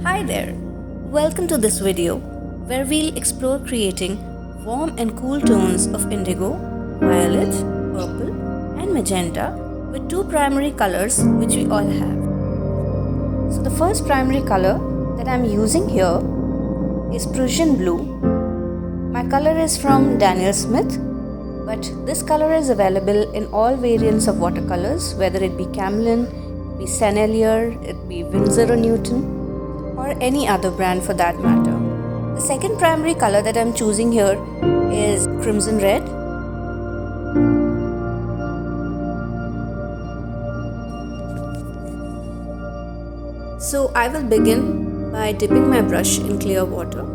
Hi there! Welcome to this video where we'll explore creating warm and cool tones of indigo, violet, purple and magenta with two primary colors which we all have. So the first primary color that I'm using here is Prussian blue. My color is from Daniel Smith, but this color is available in all variants of watercolors, whether it be Camlin, it be Sennelier, it be Winsor & Newton, or any other brand for that matter. The second primary color that I'm choosing here is crimson red. So I will begin by dipping my brush in clear water.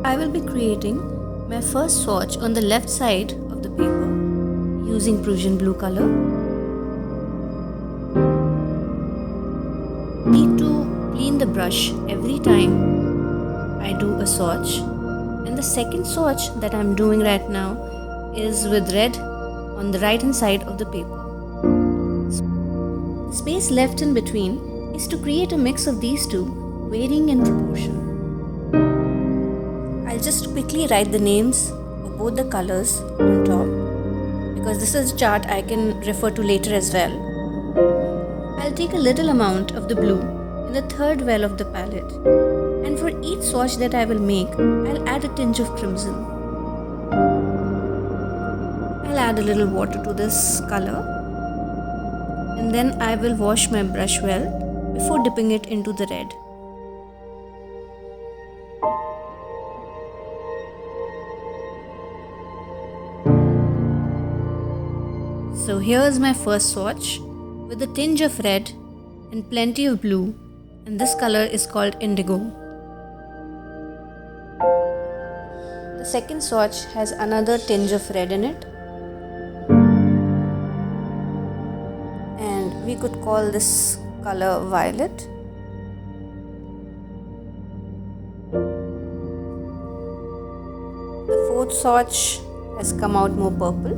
I will be creating my first swatch on the left side of the paper using Prussian blue color. Need to clean the brush every time I do a swatch, and the second swatch that I'm doing right now is with red on the right hand side of the paper. The space left in between is to create a mix of these two, varying in proportion. I'll just quickly write the names of both the colors on top, because this is a chart I can refer to later as well. I'll take a little amount of the blue in the third well of the palette, and for each swatch that I will make, I'll add a tinge of crimson. I'll add a little water to this color, and then I will wash my brush well before dipping it into the red. So here's my first swatch with a tinge of red and plenty of blue, and this color is called indigo. The second swatch has another tinge of red in it, and we could call this color violet. The fourth swatch has come out more purple.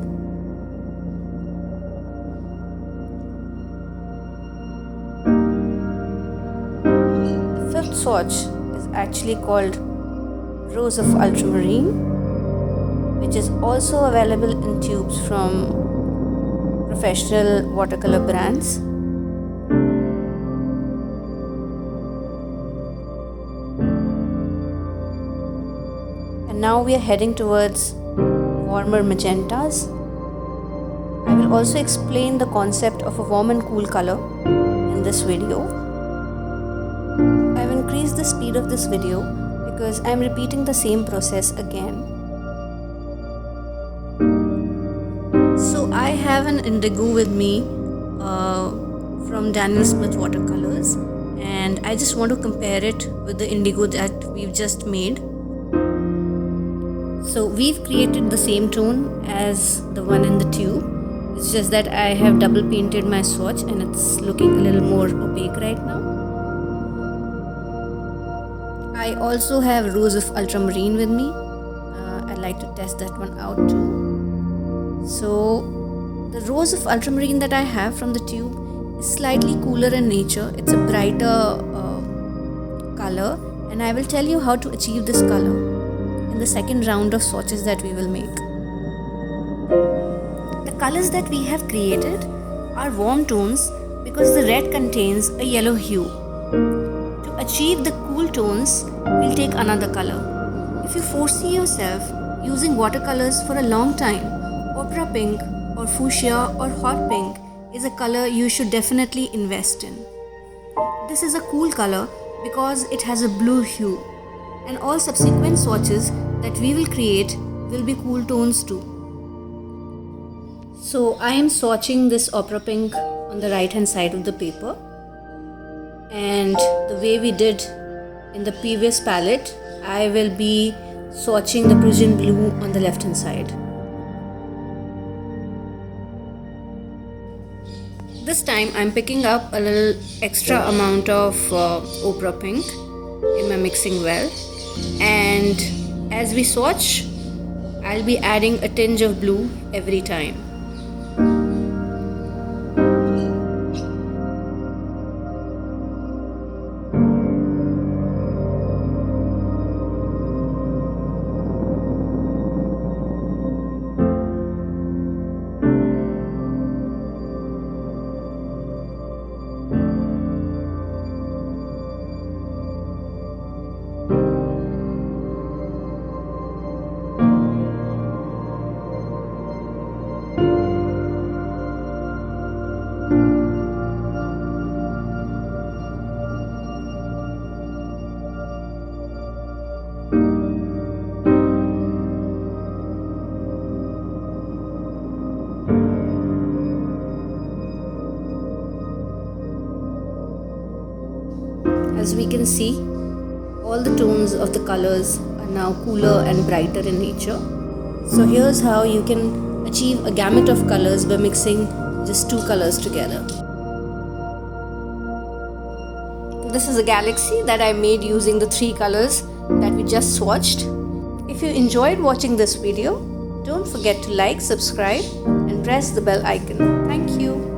Fifth swatch is actually called Rose of Ultramarine, which is also available in tubes from professional watercolor brands. And now we are heading towards warmer magentas. I will also explain the concept of a warm and cool color in this video. I've increased the speed of this video because I'm repeating the same process again. So I have an indigo with me from Daniel Smith watercolors, and I just want to compare it with the indigo that we've just made. So we've created the same tone as the one in the tube. It's just that I have double painted my swatch and it's looking a little more opaque right now. I also have Rose of Ultramarine with me. I'd like to test that one out too. So the Rose of Ultramarine that I have from the tube is slightly cooler in nature. It's a brighter color, and I will tell you how to achieve this color in the second round of swatches that we will make. The colors that we have created are warm tones because the red contains a yellow hue. To achieve the cool tones, we'll take another color. If you foresee yourself using watercolors for a long time, opera pink or fuchsia or hot pink is a color you should definitely invest in. This is a cool color because it has a blue hue, and all subsequent swatches that we will create will be cool tones too. So I am swatching this opera pink on the right hand side of the paper, and the way we did in the previous palette, I will be swatching the Prussian blue on the left hand side. This time I'm picking up a little extra amount of opera pink in my mixing well, and as we swatch, I'll be adding a tinge of blue every time. As we can see, all the tones of the colors are now cooler and brighter in nature. So here's how you can achieve a gamut of colors by mixing just two colors together. This is a galaxy that I made using the three colors that we just swatched. If you enjoyed watching this video, don't forget to like, subscribe and press the bell icon. Thank you.